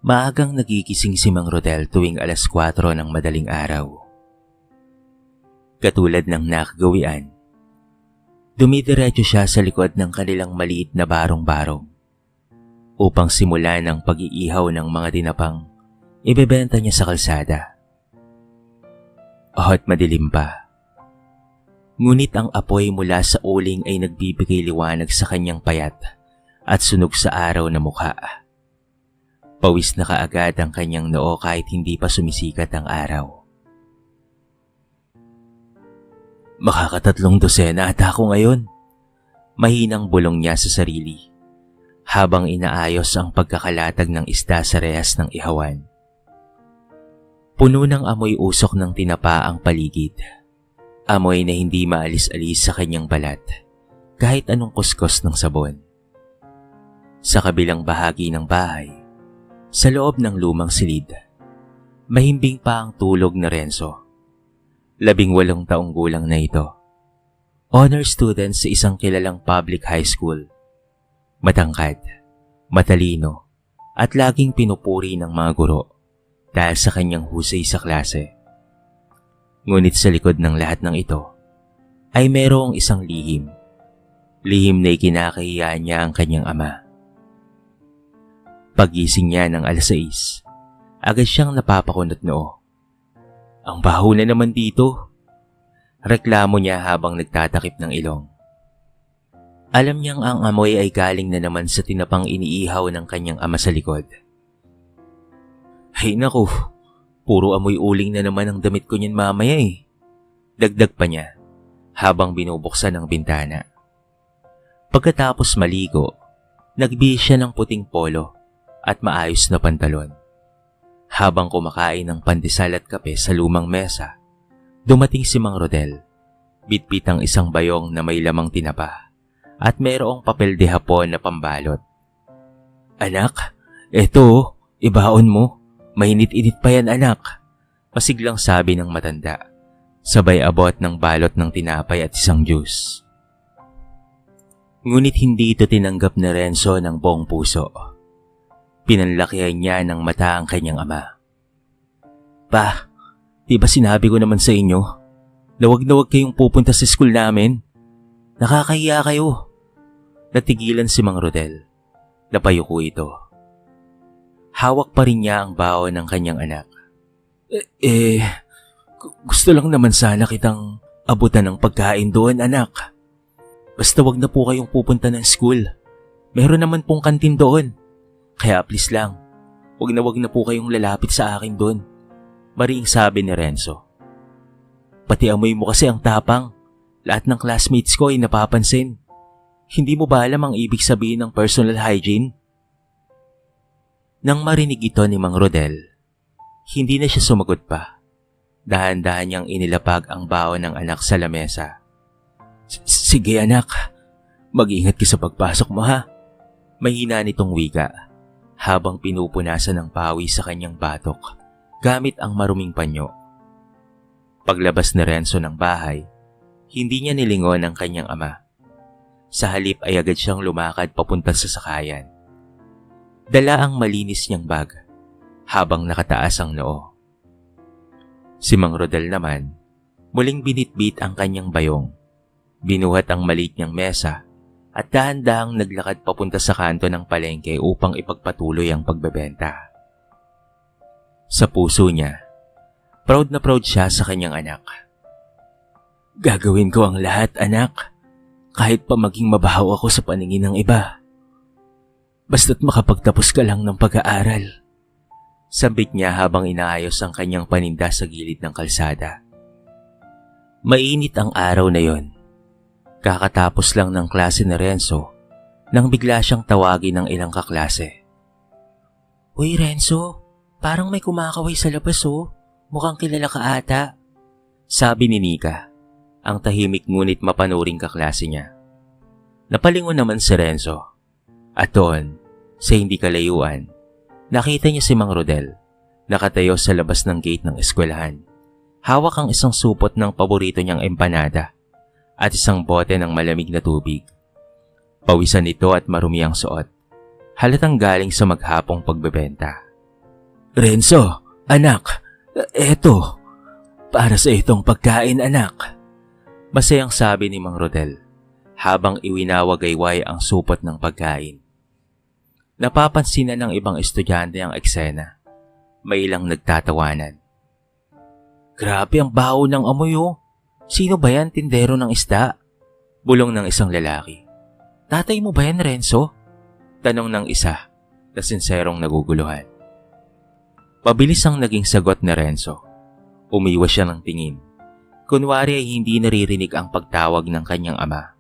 Maagang nagigising si Mang Rodel tuwing 4:00 ng madaling araw. Katulad ng nakagawian, dumidiretso siya sa likod ng kanilang maliit na barong-barong upang simulan ang pag-iihaw ng mga tinapang ibebenta niya sa kalsada. At madilim pa. Ngunit ang apoy mula sa uling ay nagbibigay liwanag sa kanyang payat at sunog sa araw na mukha. Pawis na kaagad ang kanyang noo kahit hindi pa sumisikat ang araw. Makakatatlong dosena ata ako ngayon. Mahinang bulong niya sa sarili habang inaayos ang pagkakalatag ng isda sa rehas ng ihawan. Puno ng amoy usok ng tinapa ang paligid. Amoy na hindi maalis-alis sa kanyang balat kahit anong kuskos ng sabon. Sa kabilang bahagi ng bahay, sa loob ng lumang silid, mahimbing pa ang tulog ni Renzo. 18 taong gulang na ito. Honor student sa isang kilalang public high school. Matangkad, matalino, at laging pinupuri ng mga guro dahil sa kanyang husay sa klase. Ngunit sa likod ng lahat ng ito ay mayroong isang lihim. Lihim na ikinakahiya niya ang kanyang ama. Paggising niya ng 6:00, agad siyang napapakunot noo. Ang baho na naman dito. Reklamo niya habang nagtatakip ng ilong. Alam niyang ang amoy ay galing na naman sa tinapang iniihaw ng kanyang ama sa likod. Ay naku, puro amoy uling na naman ang damit ko niyan mamaya eh. Dagdag pa niya habang binubuksan ang bintana. Pagkatapos maligo, nagbihis siya ng puting polo at maayos na pantalon. Habang kumakain ng pandesal at kape sa lumang mesa, dumating si Mang Rodel. Bitbit ang isang bayong na may lamang tinapa at mayroong papel de hapon na pambalot. Anak, eto, ibaon mo. Mainit-init pa yan anak. Masiglang sabi ng matanda. Sabay abot ng balot ng tinapay at isang juice. Ngunit hindi ito tinanggap ni Renzo ng buong puso. Pinanlakihan niya ng mata ang kanyang ama. Pa, di ba sinabi ko naman sa inyo na wag kayong pupunta sa school namin? Nakakahiya kayo. Natigilan si Mang Rodel. Napayuko ito. Hawak pa rin niya ang baon ng kanyang anak. Gusto lang naman sana kitang abutan ng pagkain doon anak. Basta wag na po kayong pupunta ng school. Meron naman pong kantin doon. Kaya please lang, wag na po kayong lalapit sa akin doon. Maring sabi ni Renzo. Pati amoy mo kasi ang tapang. Lahat ng classmates ko ay napapansin. Hindi mo ba alam ang ibig sabihin ng personal hygiene? Nang marinig ito ni Mang Rodel, hindi na siya sumagot pa. Dahan-dahan niyang inilapag ang baon ng anak sa lamesa. Sige anak, mag-ingat ka sa pagpasok mo ha. Mahina nitong wika habang pinupunasan ng pawi sa kanyang batok gamit ang maruming panyo. Paglabas ni Renzo ng bahay, hindi niya nilingon ang kanyang ama. Sa halip ay agad siyang lumakad papunta sa sakayan. Dala ang malinis niyang bag habang nakataas ang noo. Si Mang Rodel naman, muling binitbit ang kanyang bayong. Binuhat ang maliit niyang mesa at dahan-dahang naglakad papunta sa kanto ng palengke upang ipagpatuloy ang pagbebenta. Sa puso niya, proud na proud siya sa kanyang anak. Gagawin ko ang lahat anak, kahit pa maging mabaho ako sa paningin ng iba. Basta't makapagtapos ka lang ng pag-aaral. Sabik niya habang inaayos ang kanyang paninda sa gilid ng kalsada. Mainit ang araw na yon. Kakatapos lang ng klase ni Renzo nang bigla siyang tawagin ng ilang kaklase. Uy Renzo, parang may kumakaway sa labas oh. Mukhang kilala ka ata. Sabi ni Nika, ang tahimik ngunit mapanuring kaklase niya. Napalingon naman si Renzo. At doon, sa hindi kalayuan, nakita niya si Mang Rodel, nakatayo sa labas ng gate ng eskwelahan. Hawak ang isang supot ng paborito niyang empanada at isang bote ng malamig na tubig. Pawisan ito at marumi ang suot. Halatang galing sa maghapong pagbebenta. Renzo, anak, eto, para sa itong pagkain anak. Masayang sabi ni Mang Rodel habang iwinawagayway ang supot ng pagkain. Napapansin na ng ibang estudyante ang eksena. May ilang nagtatawanan. Grabe ang baho ng amoy oh. Sino ba yan, tindero ng isda? Bulong ng isang lalaki. Tatay mo ba yan, Renzo? Tanong ng isa na sinserong naguguluhan. Mabilis ang naging sagot ni Renzo. Umiwas siya ng tingin. Kunwari ay hindi naririnig ang pagtawag ng kanyang ama.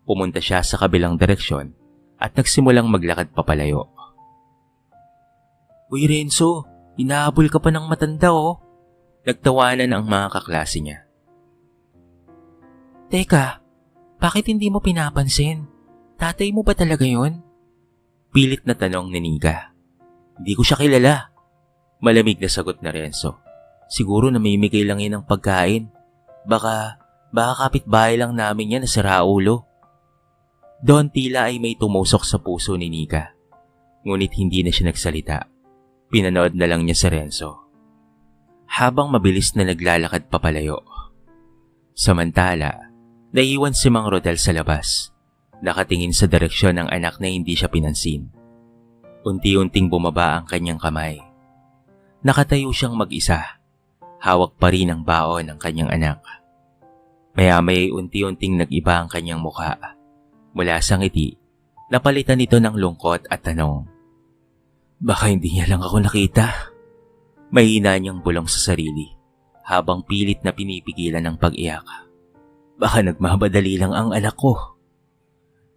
Pumunta siya sa kabilang direksyon at nagsimulang maglakad papalayo. Uy Renzo, inahabol ka pa ng matanda oh. Nagtawanan ang mga kaklase niya. Teka, bakit hindi mo pinapansin? Tatay mo ba talaga yun? Pilit na tanong ni Nika. Hindi ko siya kilala. Malamig na sagot na Renzo. Siguro namimigay lang yan ng pagkain. Baka kapitbahay lang namin yan na siraulo. Doon tila ay may tumusok sa puso ni Nika. Ngunit hindi na siya nagsalita. Pinanood na lang niya si Renzo. Habang mabilis na naglalakad papalayo. Samantala, naiwan si Mang Rodel sa labas. Nakatingin sa direksyon ng anak na hindi siya pinansin. Unti-unting bumaba ang kanyang kamay. Nakatayo siyang mag-isa. Hawak pa rin ang baon ng kanyang anak. Maya-maya unti-unting nag-iba ang kanyang mukha. Mula sa ngiti, napalitan ito ng lungkot at tanong. Baka hindi niya lang ako nakita. Mahina niyang bulong sa sarili habang pilit na pinipigilan ng pag-iyak. Baka nagmamadali lang ang anak ko.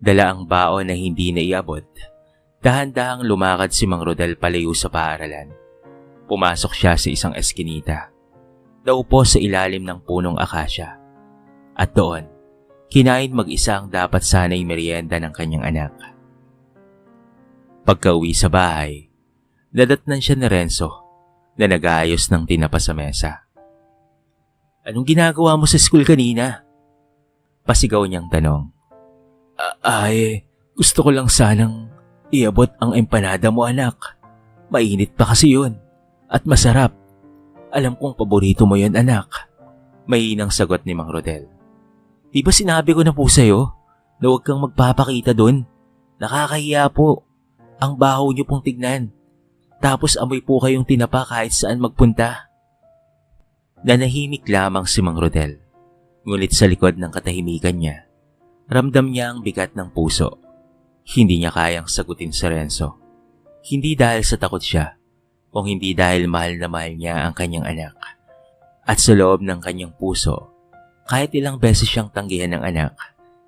Dala ang baon na hindi naiabot. Dahan-dahang lumakad si Mang Rodel palayo sa paaralan. Pumasok siya sa isang eskinita. Naupo sa ilalim ng punong akasya. At doon, kinain mag-isa ang dapat sana'y merienda ng kanyang anak. Pagka-uwi sa bahay, nadatnan siya ni Renzo na nag-aayos ng tinapa sa mesa. Anong ginagawa mo sa school kanina? Pasigaw niyang tanong. Gusto ko lang sanang iabot ang empanada mo anak. Mainit pa kasi yun at masarap. Alam kong paborito mo yun anak. Mainang sagot ni Mang Rodel. Di ba sinabi ko na po sa'yo na huwag kang magpapakita dun? Nakakahiya po. Ang baho niyo pong tignan. Tapos amoy po kayong tinapa kahit saan magpunta. Nanahimik lamang si Mang Rodel. Ngunit sa likod ng katahimikan niya, ramdam niya ang bigat ng puso. Hindi niya kayang sagutin si Renzo. Hindi dahil sa takot siya, kung hindi dahil mahal na mahal niya ang kanyang anak. At sa loob ng kanyang puso, kahit ilang beses siyang tanggihan ng anak,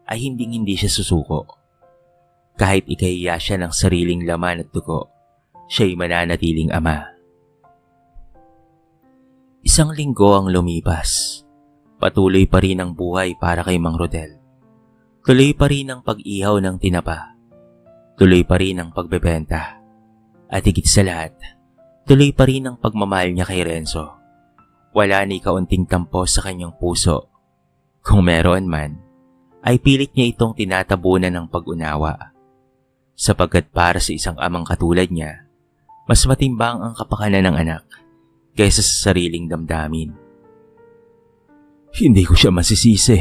ay hindi siya susuko. Kahit ikahiya siya ng sariling laman at dugo, siya'y mananatiling ama. Isang linggo ang lumipas. Patuloy pa rin ang buhay para kay Mang Rodel. Tuloy pa rin ang pag-ihaw ng tinapa. Tuloy pa rin ang pagbebenta. At higit sa lahat, tuloy pa rin ang pagmamahal niya kay Renzo. Wala ni kaunting tampo sa kanyang puso. Kung meron man, ay pilit niya itong tinatabunan ng pag-unawa. Sapagkat para sa isang amang katulad niya, mas matimbang ang kapakanan ng anak kaysa sa sariling damdamin. Hindi ko siya masisisi.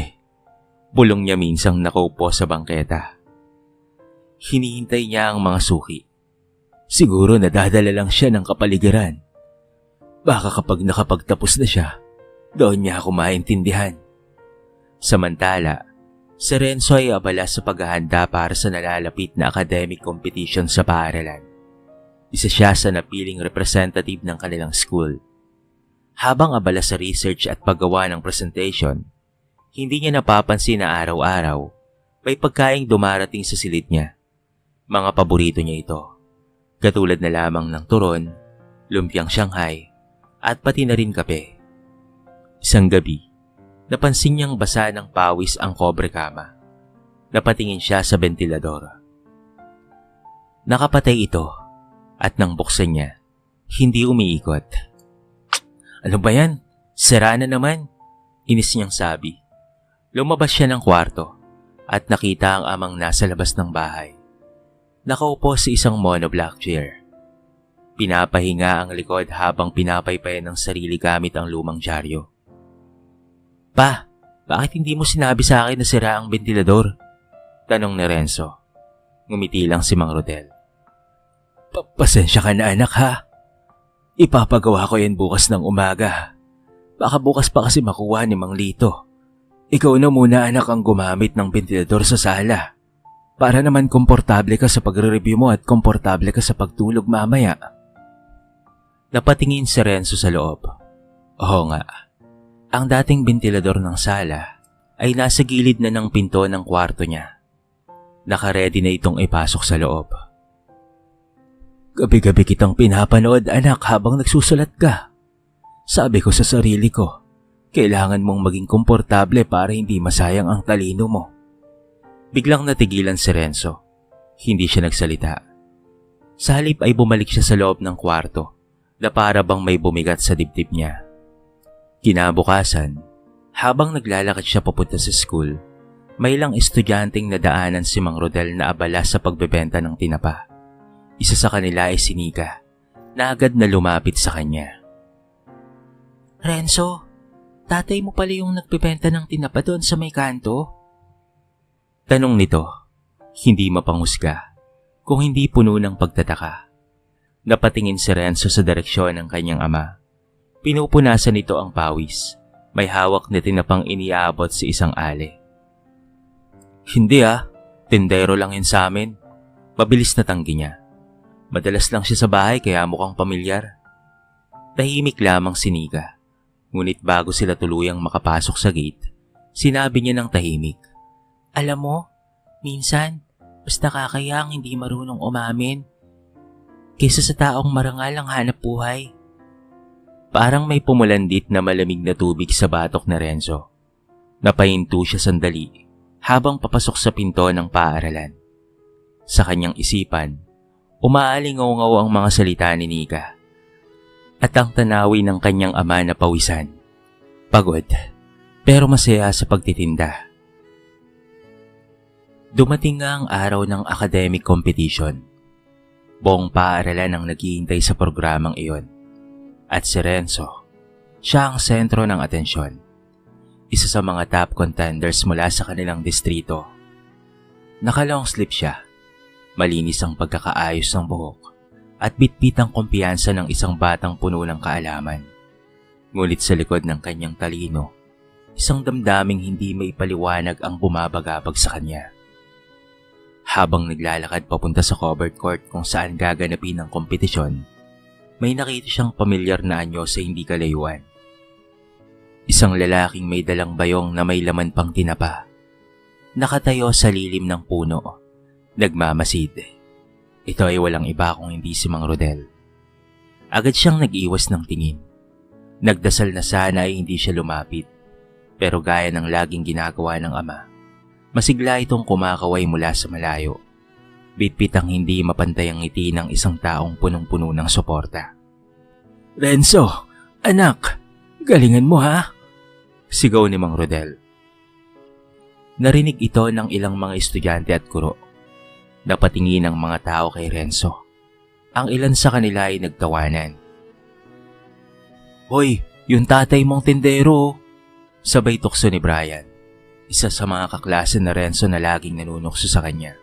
Bulong niya minsang nakaupo sa bangketa. Hinihintay niya ang mga suki. Siguro nadadala lang siya ng kapaligiran. Baka kapag nakapagtapos na siya, doon niya ako maintindihan. Samantala, si Renzo ay abala sa paghahanda para sa nalalapit na academic competition sa paaralan. Isa siya sa napiling representative ng kanilang school. Habang abala sa research at paggawa ng presentation, hindi niya napapansin na araw-araw may pagkaing dumarating sa silid niya. Mga paborito niya ito, katulad na lamang ng turon, lumpiang Shanghai, at pati na rin kape. Isang gabi, napansin niyang basa ng pawis ang kobre kama. Napatingin siya sa bentilador. Nakapatay ito at nang buksan niya, hindi umiikot. Ano ba yan? Sira na naman, inis niyang sabi. Lumabas siya ng kwarto at nakita ang amang nasa labas ng bahay. Nakaupo sa isang monoblock chair. Pinapahinga ang likod habang pinapaypayan ng sarili gamit ang lumang dyaryo. Pa, bakit hindi mo sinabi sa akin na sira ang bentilador? Tanong ni Renzo. Ngumiti lang si Mang Rodel. Pasensya ka na anak ha. Ipapagawa ko yan bukas ng umaga. Baka bukas pa kasi makuha ni Mang Lito. Ikaw na muna anak ang gumamit ng bentilador sa sala. Para naman komportable ka sa pagre-review mo at komportable ka sa pagtulog mamaya. Napatingin si Renzo sa loob. Oo nga. Ang dating bentilador ng sala ay nasa gilid na ng pinto ng kwarto niya. Nakaredy na itong ipasok sa loob. Gabi-gabi kitang pinapanood anak habang nagsusulat ka. Sabi ko sa sarili ko, kailangan mong maging komportable para hindi masayang ang talino mo. Biglang natigilan si Renzo. Hindi siya nagsalita. Sa halip ay bumalik siya sa loob ng kwarto na para bang may bumigat sa dibdib niya. Kinabukasan, habang naglalakad siya papunta sa school, may ilang estudyanteng nadaanan si Mang Rodel na abala sa pagbebenta ng tinapa. Isa sa kanila ay si Nika, na agad na lumapit sa kanya. Renzo, tatay mo pala yung nagbebenta ng tinapa doon sa may kanto? Tanong nito, hindi mapanghusga, kung hindi puno ng pagtataka. Napatingin si Renzo sa direksyon ng kanyang ama. Pinupunasan nito ang pawis. May hawak na tinapang iniabot sa isang ale. Hindi tindero lang yun sa amin. Mabilis na tanggi niya. Madalas lang siya sa bahay kaya mukhang pamilyar. Tahimik lamang si Nika. Ngunit bago sila tuluyang makapasok sa gate, sinabi niya ng tahimik. Alam mo, minsan, basta kakayang hindi marunong umamin. Kaysa sa taong marangal ang hanap buhay. Parang may pumulandit na malamig na tubig sa batok na Renzo. Napahinto siya sandali habang papasok sa pinto ng paaralan. Sa kanyang isipan, umaalingaw-ngaw ang mga salita ni Nika at ang tanawi ng kanyang ama na pawisan. Pagod, pero masaya sa pagtitinda. Dumating nga ang araw ng academic competition. Buong paaralan ang naghihintay sa programang iyon. At si Renzo, siya ang sentro ng atensyon. Isa sa mga top contenders mula sa kanilang distrito. Naka-long sleeve siya. Malinis ang pagkakaayos ng buhok at bitbit ang kumpiyansa ng isang batang puno ng kaalaman. Ngunit sa likod ng kanyang talino, isang damdaming hindi may paliwanag ang bumabagabag sa kanya. Habang naglalakad papunta sa covered court kung saan gaganapin ang kompetisyon, may nakita siyang pamilyar na anyo sa hindi kalayuan. Isang lalaking may dalang bayong na may laman pang tinapa. Nakatayo sa lilim ng puno. Nagmamasid. Ito ay walang iba kung hindi si Mang Rodel. Agad siyang nag-iwas ng tingin. Nagdasal na sana ay hindi siya lumapit. Pero gaya ng laging ginagawa ng ama, masigla itong kumakaway mula sa malayo. Bitbit ang hindi mapantay ang ngiti ng isang taong punong-puno ng suporta. Renzo, anak, galingan mo ha? Sigaw ni Mang Rodel. Narinig ito ng ilang mga estudyante at guro. Napatingin ang mga tao kay Renzo. Ang ilan sa kanila ay nagtawanan. Hoy, yung tatay mong tindero. Sabay tukso ni Brian, isa sa mga kaklase na Renzo na laging nanunukso sa kanya.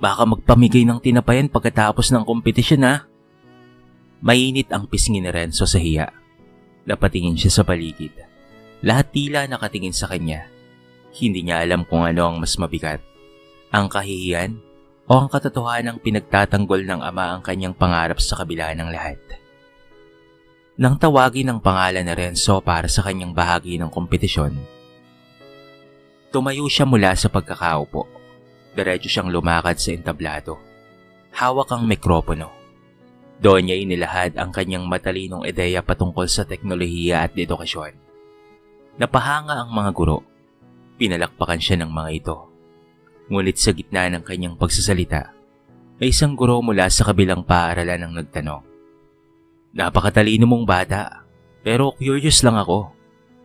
Baka magpamigay ng tinapayan pagkatapos ng kompetisyon ha? Mainit ang pisngi ni Renzo sa hiya. Napatingin siya sa paligid. Lahat tila nakatingin sa kanya. Hindi niya alam kung ano ang mas mabigat. Ang kahihiyan o ang katotohanang pinagtatanggol ng ama ang kanyang pangarap sa kabila ng lahat. Nang tawagin ang pangalan ni Renzo para sa kanyang bahagi ng kompetisyon, tumayo siya mula sa pagkakaupo. Diretso siyang lumakad sa entablado. Hawak ang mikropono. Doon niya inilahad ang kanyang matalinong ideya patungkol sa teknolohiya at edukasyon. Napahanga ang mga guro. Pinalakpakan siya ng mga ito. Ngunit sa gitna ng kanyang pagsasalita, may isang guro mula sa kabilang paaralan ang nagtanong. Napakatalino mong bata, pero curious lang ako.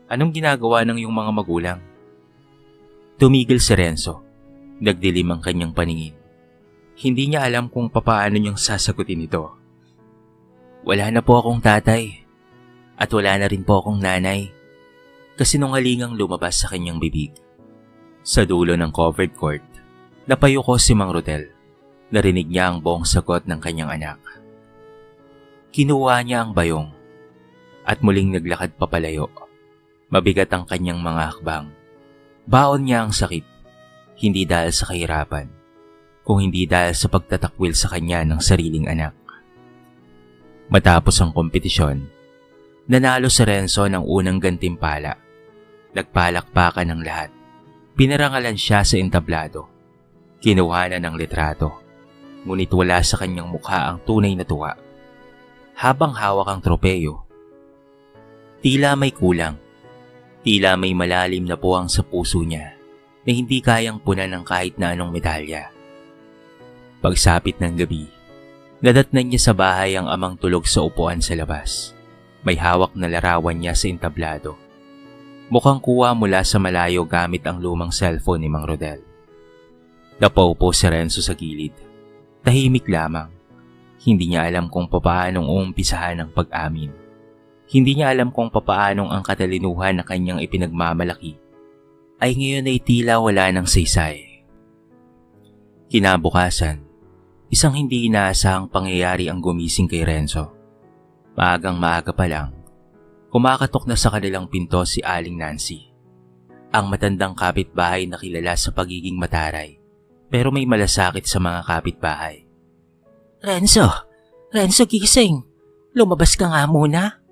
Anong ginagawa ng iyong mga magulang? Tumigil si Renzo. Nagdilim ang kanyang paningin. Hindi niya alam kung papaano niyang sasagutin ito. Wala na po akong tatay at wala na rin po akong nanay. Kasinungalingang lumabas sa kanyang bibig. Sa dulo ng covered court, napayuko si Mang Rodel. Narinig niya ang buong sagot ng kanyang anak. Kinuha niya ang bayong at muling naglakad papalayo. Mabigat ang kanyang mga hakbang. Baon niya ang sakit, hindi dahil sa kahirapan, kung hindi dahil sa pagtatakwil sa kanya ng sariling anak. Matapos ang kompetisyon, nanalo si Renzo ng unang gantimpala. Nagpalakpakan ng lahat. Pinarangalan siya sa entablado. Kinuhanan ng litrato. Ngunit wala sa kanyang mukha ang tunay na tuwa. Habang hawak ang tropeyo, tila may kulang. Tila may malalim na puwang sa puso niya na hindi kayang punan ng kahit na anong medalya. Pagsapit ng gabi, nadatnan niya sa bahay ang amang tulog sa upuan sa labas. May hawak na larawan niya sa entablado. Mukhang kuha mula sa malayo gamit ang lumang cellphone ni Mang Rodel. Napaupo si Renzo sa gilid. Tahimik lamang. Hindi niya alam kung papaanong uumpisahan ang pag-amin. Hindi niya alam kung papaanong ang katalinuhan na kanyang ipinagmamalaki ay ngayon ay tila wala ng saysay. Kinabukasan, isang hindi inaasahang pangyayari ang gumising kay Renzo. Maagang maaga pa lang, kumakatok na sa kanilang pinto si Aling Nancy. Ang matandang kapitbahay na kilala sa pagiging mataray, pero may malasakit sa mga kapitbahay. Renzo! Renzo, gising! Lumabas ka nga muna!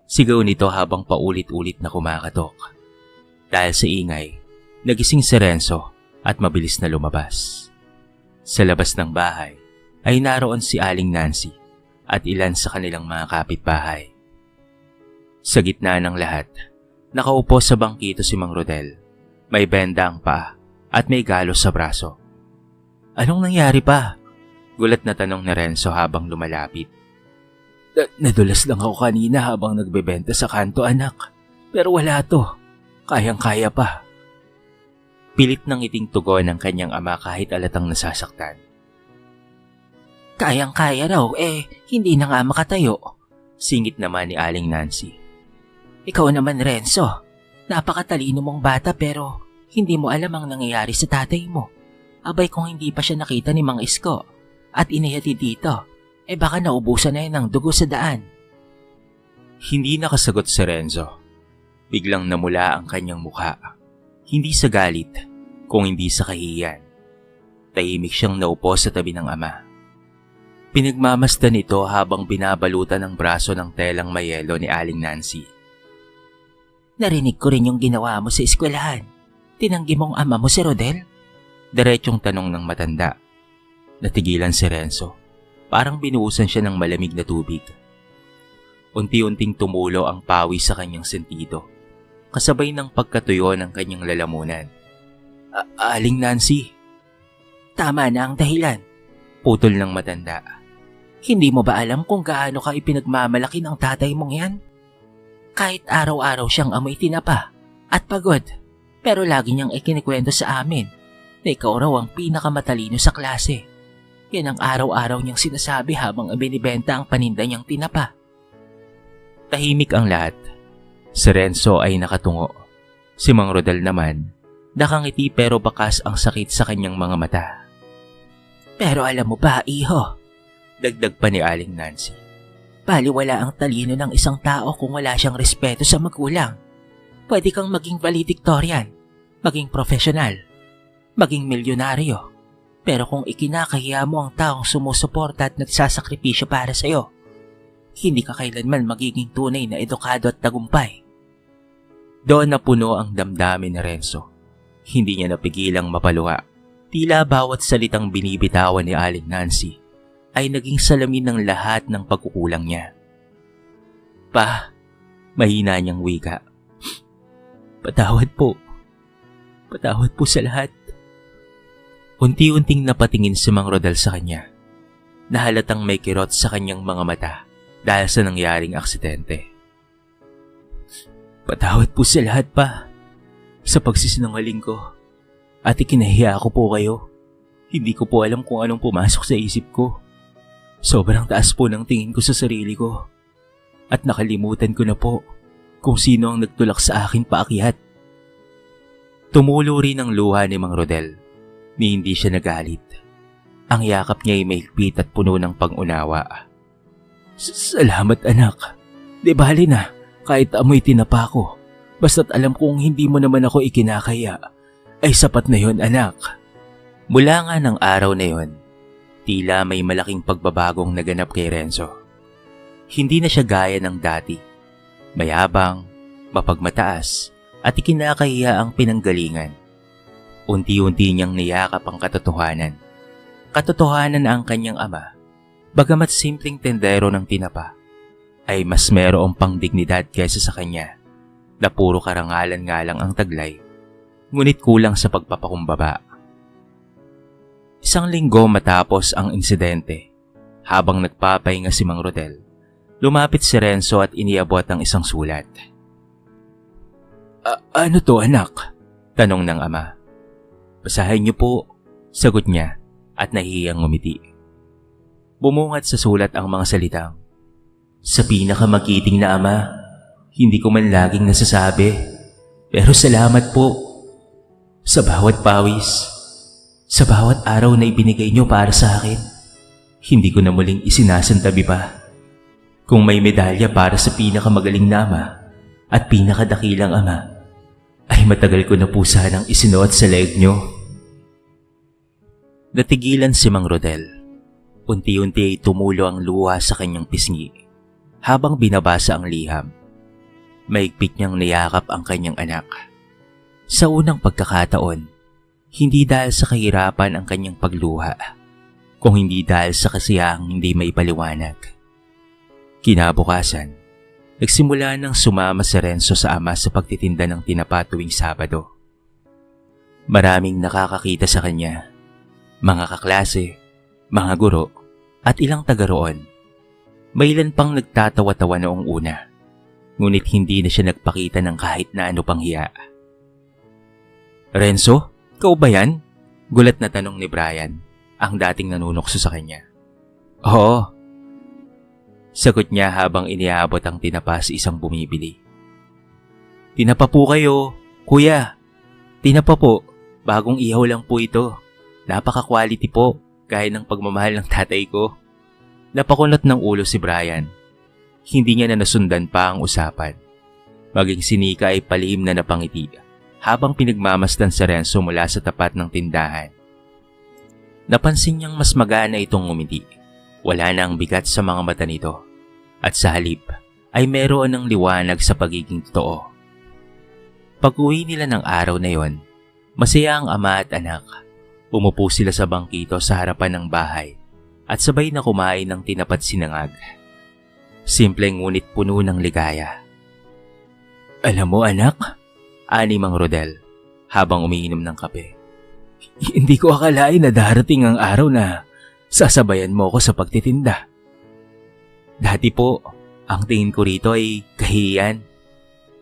Sigaw nito habang paulit-ulit na kumakatok. Dahil sa ingay, nagising si Renzo at mabilis na lumabas. Sa labas ng bahay ay naroon si Aling Nancy at ilan sa kanilang mga kapitbahay. Sa gitna ng lahat, nakaupo sa bangkito si Mang Rodel. May benda ang paa at may galos sa braso. Anong nangyari pa? Gulat na tanong ni Renzo habang lumalapit. Nadulas lang ako kanina habang nagbebenta sa kanto, anak. Pero wala to. Kayang-kaya pa. Pilit ng iting tugon ng kanyang ama kahit alatang nasasaktan. Kayang-kaya raw, hindi na nga makatayo. Singit naman ni Aling Nancy. Ikaw naman, Renzo. Napakatalino mong bata pero hindi mo alam ang nangyayari sa tatay mo. Abay kung hindi pa siya nakita ni Mang Isko at inihati dito, baka naubusan na yan ng dugo sa daan. Hindi nakasagot si Renzo. Biglang namula ang kanyang mukha. Hindi sa galit, kung hindi sa kahihiyan. Tahimik siyang naupo sa tabi ng ama. Pinagmamasdan ito habang binabalutan ng braso ng telang mayelo ni Aling Nancy. Narinig ko rin yung ginawa mo sa eskwelahan. Tinanggi mong ama mo si Rodel? Diretsyong tanong ng matanda. Natigilan si Renzo. Parang binuhusan siya ng malamig na tubig. Unti-unting tumulo ang pawi sa kanyang sentido. Kasabay ng pagkatuyo ng kanyang lalamunan. Aling Nancy. Tama na ang dahilan. Putol ng matanda. Hindi mo ba alam kung gaano ka ipinagmamalaki ng tatay mong yan? Kahit araw-araw siyang amoy tinapa at pagod, pero lagi niyang ikinikwento sa amin na ikaw raw ang pinakamatalino sa klase. Yan ang araw-araw niyang sinasabi habang binibenta ang paninda niyang tinapa. Tahimik ang lahat. Si Renzo ay nakatungo. Si Mang Rodel naman, nakangiti pero bakas ang sakit sa kanyang mga mata. Pero alam mo ba, iho? Dagdag pa ni Aling Nancy. Baliwala ang talino ng isang tao kung wala siyang respeto sa magulang. Pwede kang maging valedictorian, maging profesional, maging milyonaryo. Pero kung ikinakahiya mo ang taong sumusuporta at nagsasakripisyo para sa'yo, hindi ka kailanman magiging tunay na edukado at tagumpay. Doon napuno ang damdamin ni Renzo. Hindi niya napigilang mapaluha. Tila bawat salitang binibitawan ni Aling Nancy ay naging salamin ng lahat ng pagkukulang niya. Pa, mahina niyang wika. Patawad po. Patawad po sa lahat. Unti-unting napatingin si Mang Rodel sa kanya. Nahalatang may kirot sa kanyang mga mata dahil sa nangyaring aksidente. Patawad po sa lahat, pa. Sa pagsisinungaling ko. At ikinahiya ko po kayo. Hindi ko po alam kung anong pumasok sa isip ko. Sobrang taas po ng tingin ko sa sarili ko. At nakalimutan ko na po kung sino ang nagtulak sa akin paakyat. Tumulo rin ang luha ni Mang Rodel ni hindi siya nagalit. Ang yakap niya ay mahigpit at puno ng pag-unawa. Salamat anak. Di bali na kahit amoy tinapa ko. Basta't alam kong hindi mo naman ako ikinakaya ay sapat na yon anak. Mula nga ng araw na yon, tila may malaking pagbabagong naganap kay Renzo. Hindi na siya gaya ng dati. Mayabang, mapagmataas, at ikinakahiya ang pinanggalingan. Unti-unti niyang niyakap ang katotohanan. Katotohanan na ang kanyang ama, bagamat simpleng tendero ng tinapa, ay mas mayroong pang dignidad kaysa sa kanya na puro karangalan nga lang ang taglay, ngunit kulang sa pagpapakumbaba. Isang linggo matapos ang insidente, habang nagpapahinga si Mang Rodel, lumapit si Renzo at iniabot ang isang sulat. Ano to anak? Tanong ng ama. Basahin niyo po, sagot niya at nahihiyang ngumiti. Bumungad sa sulat ang mga salitang, sa pinakamagiting na ama, hindi ko man laging nasasabi, pero salamat po. Sa bawat pawis, sa bawat araw na ibinigay niyo para sa akin, hindi ko na muling isinasantabi pa. Kung may medalya para sa pinakamagaling na ama at pinakadakilang ama, ay matagal ko na po sanang isinuot sa leeg niyo. Natigilan si Mang Rodel. Unti-unti ay tumulo ang luha sa kanyang pisngi habang binabasa ang liham. Maigpit niyang niyakap ang kanyang anak. Sa unang pagkakataon, hindi dahil sa kahirapan ang kanyang pagluha, kung hindi dahil sa kasiyahang hindi maipaliwanag. Kinabukasan, nagsimula nang sumama si Renzo sa ama sa pagtitinda ng tinapa tuwing Sabado. Maraming nakakakita sa kanya, mga kaklase, mga guro, at ilang taga roon. May ilan pang nagtatawa-tawa noong una, ngunit hindi na siya nagpakita ng kahit na ano pang hiya. Renzo, ikaw ba yan? Gulat na tanong ni Brian, ang dating nanunokso sa kanya. Oo. Sagot niya habang iniabot ang tinapa sa isang bumibili. Tinapa po kayo, kuya. Tinapa po, bagong ihaw lang po ito. Napaka-quality po, gaya ng pagmamahal ng tatay ko. Napakunot ng ulo si Brian. Hindi niya na nasundan pa ang usapan. Maging sinika ay palihim na napangiti habang pinagmamasdan si Renzo mula sa tapat ng tindahan. Napansin niyang mas magana itong ngumiti. Wala na ang bigat sa mga mata nito. At sa halip ay meron ng liwanag sa pagiging totoo. Pag-uwi nila ng araw na yon, masaya ang ama at anak. Umupo sila sa bangkito sa harapan ng bahay at sabay na kumain ng tinapat sinangag. Simpleng ngunit puno ng ligaya. Alam mo anak, ani Mang Rodel habang umiinom ng kape. Hindi ko akalain na darating ang araw na sasabayan mo ako sa pagtitinda. Dati po, ang tingin ko rito ay kahiyan.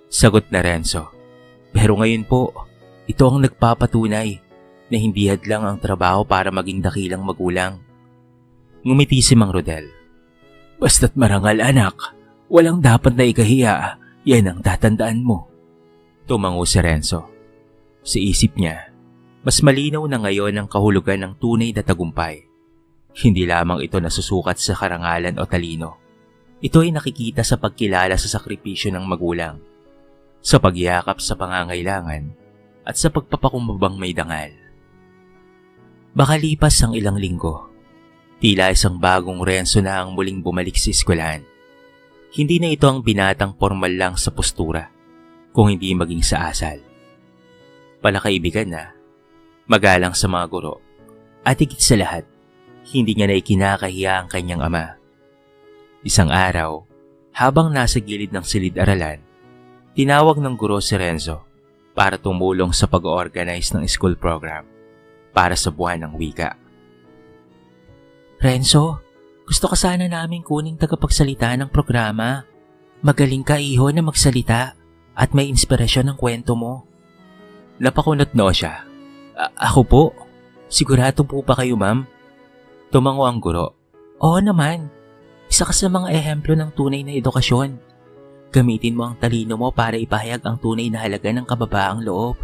Sagot na Renzo. Pero ngayon po, ito ang nagpapatunay na hindi hadlang ang trabaho para maging dakilang magulang. Ngumiti si Mang Rodel. Basta't marangal anak, walang dapat na ikahiya, yan ang tatandaan mo. Tumango si Renzo. Sa isip niya, mas malinaw na ngayon ang kahulugan ng tunay na tagumpay. Hindi lamang ito nasusukat sa karangalan o talino. Ito ay nakikita sa pagkilala sa sakripisyo ng magulang, sa pagyakap sa pangangailangan, at sa pagpapakumbabang may dangal. Makalipas ang ilang linggo, tila isang bagong Renzo na ang muling bumalik sa eskwelahan. Hindi na ito ang binatang formal lang sa postura, kung hindi maging sa asal. Palakaibigan na, magalang sa mga guro, at higit sa lahat, hindi niya na ikinakahiya ang kanyang ama. Isang araw, habang nasa gilid ng silid-aralan, tinawag ng guro si Renzo para tumulong sa pag-organize ng school program para sa buwan ng wika. Renzo, gusto ka sana naming kuning tagapagsalita ng programa. Magaling ka iho na magsalita at may inspirasyon ng kwento mo. Napakunot no siya. Ako po? Sigurado po ba kayo ma'am? Tumango ang guro. Oo naman, isa ka sa mga ehemplo ng tunay na edukasyon. Gamitin mo ang talino mo para ipahayag ang tunay na halaga ng kababaang loob.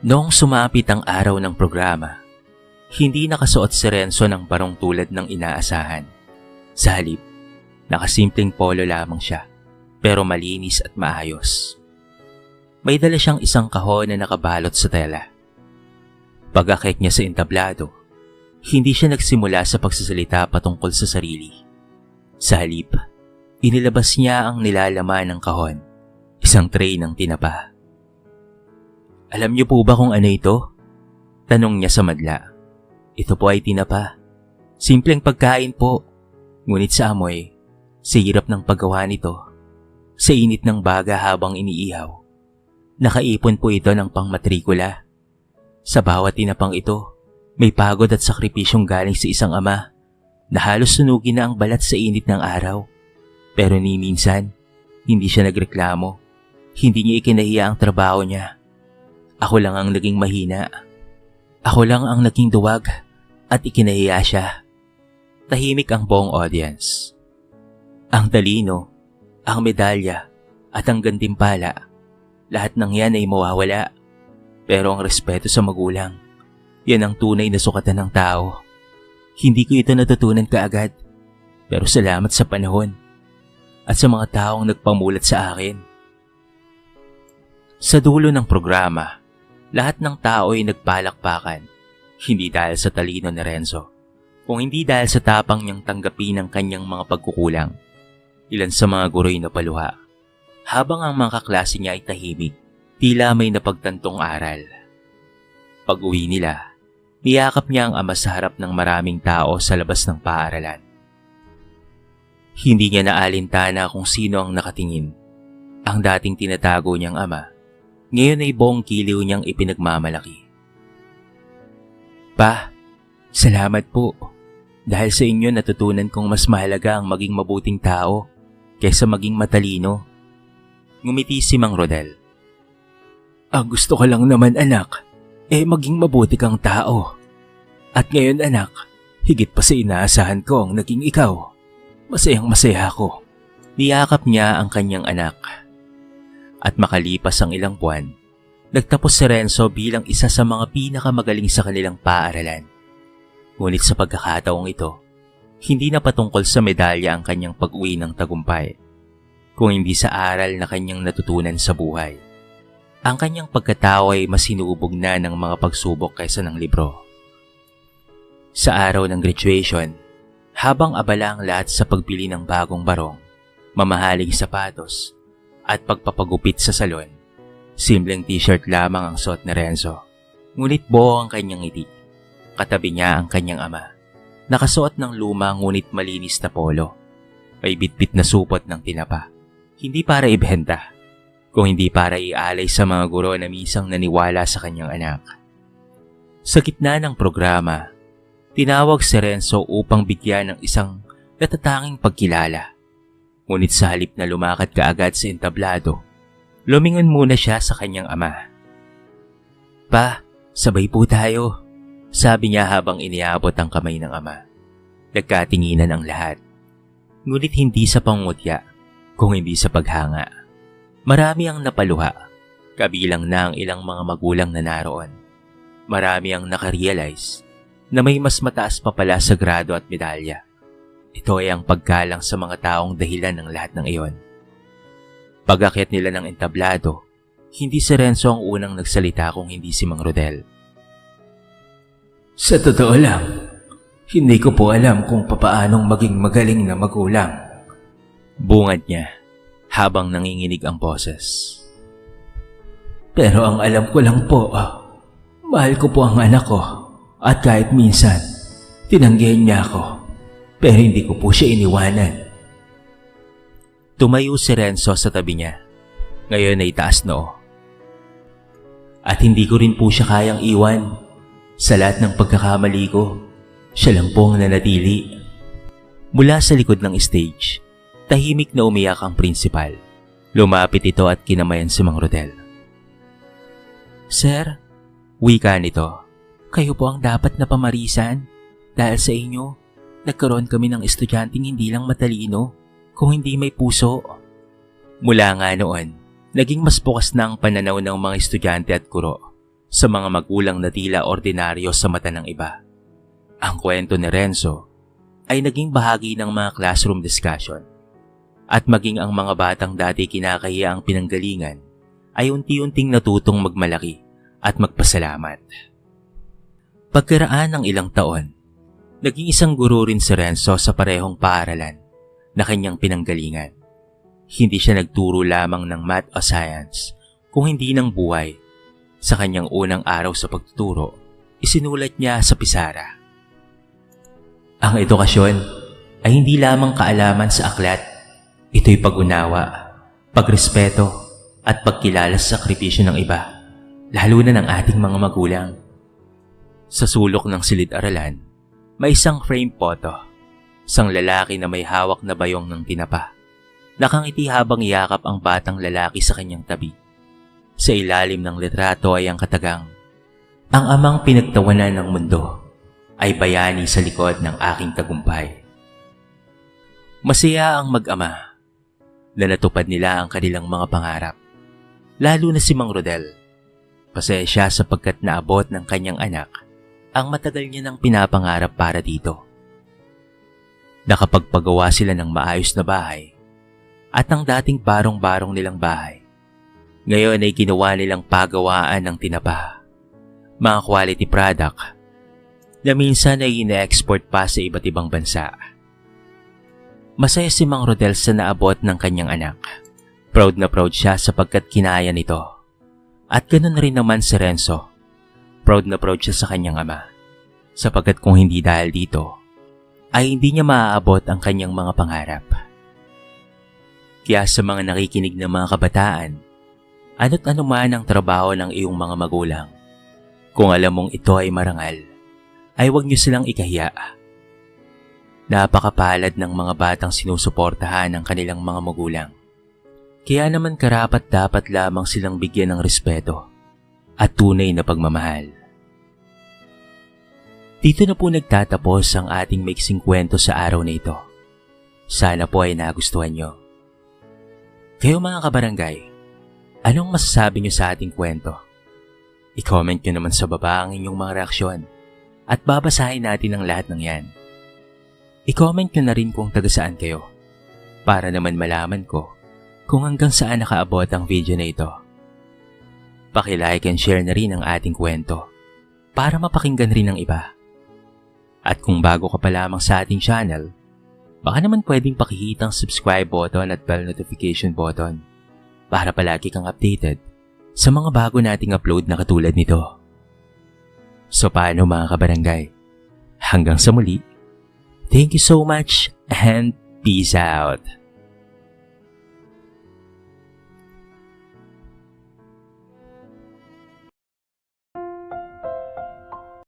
Noong sumapit ang araw ng programa, hindi nakasuot si Renzo ng barong tulad ng inaasahan. Sa halip, nakasimpleng polo lamang siya, pero malinis at maayos. May dala siyang isang kahon na nakabalot sa tela. Pag-akit niya sa entablado, hindi siya nagsimula sa pagsasalita patungkol sa sarili. Sa halip, inilabas niya ang nilalaman ng kahon, isang tray ng tinapa. Alam niyo po ba kung ano ito? Tanong niya sa madla. Ito po ay tinapa. Simpleng pagkain po. Ngunit sa amoy, sa hirap ng paggawa nito, sa init ng baga habang iniihaw, nakaipon po ito ng pangmatrikula. Sa bawat tinapang ito, may pagod at sakripisyong galing sa isang ama na halos sunugin na ang balat sa init ng araw. Pero ni minsan, hindi siya nagreklamo. Hindi niya ikinahiya ang trabaho niya. Ako lang ang naging mahina. Ako lang ang naging duwag at ikinahiya siya. Tahimik ang buong audience. Ang talino, ang medalya at ang gantimpala, lahat ng yan ay mawawala. Pero ang respeto sa magulang, yan ang tunay na sukatan ng tao. Hindi ko ito natutunan kaagad, pero salamat sa panahon at sa mga taong nagpamulat sa akin. Sa dulo ng programa, lahat ng tao ay nagpalakpakan, hindi dahil sa talino ni Renzo, kung hindi dahil sa tapang niyang tanggapin ang kanyang mga pagkukulang. Ilan sa mga guro'y napaluha, habang ang mga kaklase niya ay tahimik, tila may napagtantong aral. Pag-uwi nila, niyakap niya ang ama sa harap ng maraming tao sa labas ng paaralan. Hindi niya naalintana kung sino ang nakatingin. Ang dating tinatago niyang ama, ngayon ay buong kiliw niyang ipinagmamalaki. Pa, salamat po. Dahil sa inyo natutunan kong mas mahalaga ang maging mabuting tao kaysa maging matalino. Ngumiti si Mang Rodel. Ang gusto ko lang naman anak, maging mabuti kang tao. At ngayon anak, higit pa sa inaasahan ko ang naging ikaw. Masayang masaya ako. Niyakap niya ang kanyang anak. At makalipas ang ilang buwan, nagtapos si Renzo bilang isa sa mga pinakamagaling sa kanilang paaralan. Ngunit sa pagkakataong ito, hindi na patungkol sa medalya ang kanyang pag-uwi ng tagumpay, kung hindi sa aral na kanyang natutunan sa buhay. Ang kanyang pagkatao ay mas hinubog na ng mga pagsubok kaysa ng libro. Sa araw ng graduation, habang abala ang lahat sa pagbili ng bagong barong, mamahaling sapatos, at pagpapagupit sa salon, simpleng t-shirt lamang ang suot ni Renzo. Ngunit buo ang kanyang ngiti. Katabi niya ang kanyang ama, nakasuot ng luma ngunit malinis na polo. May bitbit na supot ng tinapa. Hindi para ibenta, kung hindi para ialay sa mga guro na misang naniwala sa kanyang anak. Sa gitna ng programa, tinawag si Renzo upang bigyan ng isang natatanging pagkilala. Ngunit sa halip na lumakad kaagad sa entablado, lumingon muna siya sa kanyang ama. Pa, sabay po tayo, sabi niya habang iniabot ang kamay ng ama. Nagkatinginan ang lahat, ngunit hindi sa pangutya, kung hindi sa paghanga. Marami ang napaluha, kabilang na ang ilang mga magulang na naroon. Marami ang nakarealize na may mas mataas pa pala sa grado at medalya. Ito ay ang paggalang sa mga taong dahilan ng lahat ng iyon. Pag-akyat nila ng entablado, hindi si Renzo ang unang nagsalita kung hindi si Mang Rodel. Sa totoo lang, hindi ko po alam kung papaanong maging magaling na magulang. Bungad niya habang nanginginig ang boses. Pero ang alam ko lang po, mahal ko po ang anak ko at kahit minsan, tinanggihan niya ako. Pero hindi ko po siya iniwanan. Tumayo si Renzo sa tabi niya. Ngayon ay taas noo. At hindi ko rin po siya kayang iwan. Sa lahat ng pagkakamali ko, siya lang po ang nanatili. Mula sa likod ng stage, tahimik na umiyak ang principal. Lumapit ito at kinamayan si Mang Rodel. Sir, wika nito, kayo po ang dapat na pamarisan. Dahil sa inyo, nagkaroon kami ng estudyanteng hindi lang matalino, kung hindi may puso. Mula nga noon, naging mas bukas na ang pananaw ng mga estudyante at guro sa mga magulang na tila ordinaryo sa mata ng iba. Ang kwento ni Renzo ay naging bahagi ng mga classroom discussion at maging ang mga batang dati kinakahiya ang pinanggalingan ay unti-unting natutong magmalaki at magpasalamat. Pagkaraan ng ilang taon, naging isang guro rin si Renzo sa parehong paaralan na kanyang pinanggalingan. Hindi siya nagturo lamang ng math o science, kung hindi ng buhay. Sa kanyang unang araw sa pagtuturo, isinulat niya sa pisara. Ang edukasyon ay hindi lamang kaalaman sa aklat. Ito'y pag-unawa, pagrespeto at pagkilala sa sakripisyo ng iba, lalo na ng ating mga magulang. Sa sulok ng silid-aralan, may isang frame photo, isang lalaki na may hawak na bayong ng tinapa. Nakangiti habang yakap ang batang lalaki sa kanyang tabi. Sa ilalim ng litrato ay ang katagang, "Ang amang pinagtawanan ng mundo ay bayani sa likod ng aking tagumpay." Masaya ang mag-ama na natupad nila ang kanilang mga pangarap, lalo na si Mang Rodel. Pasaya siya sapagkat naabot ng kanyang anak ang matagal niya nang pinapangarap para dito. Nakapagpagawa sila ng maayos na bahay at ang dating barong-barong nilang bahay. Ngayon ay ginawa nilang pagawaan ng tinapa, mga quality product na minsan ay ina-export pa sa iba't ibang bansa. Masaya si Mang Rodel sa naabot ng kanyang anak. Proud na proud siya sapagkat kinaya nito. At ganoon rin naman si Renzo. Proud na proud siya sa kanyang ama. Sapagkat kung hindi dahil dito, ay hindi niya maaabot ang kanyang mga pangarap. Kaya sa mga nakikinig ng mga kabataan, ano't ano man ang trabaho ng iyong mga magulang, kung alam mong ito ay marangal, ay huwag niyo silang ikahiya. Napakapalad ng mga batang sinusuportahan ng kanilang mga magulang. Kaya naman karapat dapat lamang silang bigyan ng respeto at tunay na pagmamahal. Dito na po nagtatapos ang ating maiksing kwento sa araw na ito. Sana po ay nagustuhan nyo. Kayo mga kabarangay, anong masasabi nyo sa ating kwento? I-comment nyo naman sa baba ang inyong mga reaksyon at babasahin natin ang lahat ng yan. I-comment nyo na rin kung taga saan kayo para naman malaman ko kung hanggang saan nakaabot ang video na ito. Paki-like and share na rin ang ating kwento para mapakinggan rin ng iba. At kung bago ka pa lamang sa ating channel, baka naman pwedeng pakihitang subscribe button at bell notification button para palagi kang updated sa mga bago nating upload na katulad nito. So paano mga kabarangay? Hanggang sa muli, thank you so much and peace out!